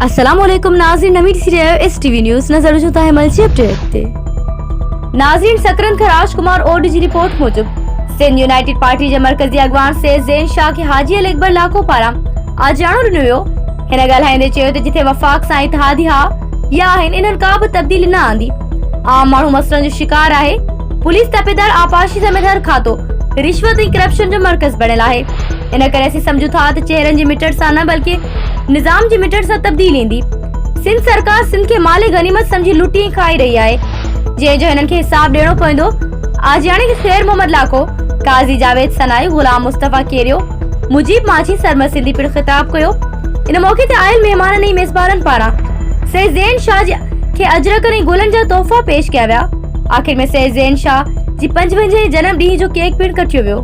अस्सलामुअलैकुम नाज़रीन, नवी एस टीवी न्यूज़ नजर जोता है मलची अपडेट ते नाज़रीन सकरन का राजकुमार ओड जी रिपोर्ट मुजब सिंध यूनाइटेड पार्टी जे मरकजी अगवान से ज़ैन शाह के हाजी अल अकबर लाखो पारा आज जानो ॾिनो वियो। हिन ॻाल्हाईंदे चयो त जिथे वफ़ाक़ सां इतिहादी हा या आहिनि इन्हनि का बि तब्दीली न आंदी। आम माण्हू मसइलनि जो शिकार आहे। पुलिस तपेदार आपाशी समेत हर खातो रिश्वत ऐं करप्शन जो मर्कज़ बणियल आहे। इन करे असीं सम्झूं था त चेहरनि जी मिटण सां न बल्कि निज़ाम जी मिटण सां तब्दीली ईंदी। सिंध सरकार सिंध के माले गनीमत समझी लुटी खाई रही आहे, जंहिंजो हिननि खे हिसाब ॾियणो पवंदो। आजियाणी के खैर मोहम्मद लाखो, काज़ी जावेद सनाई, गुलाम मुस्तफ़ा केरियो, मुजीब माछी सरमद सिंधी पिण ख़िताब कयो। इन मौके ते आयल मेहमाननि ऐं मेज़बाननि पारां सईद ज़ैन शाह खे अजरकनि ऐं गुलनि जा तोहफ़ा पेश कया विया। आख़िर में सईद ज़ैन शाह जी 55 जनम ॾींहं जो केक पिण कटियो वियो।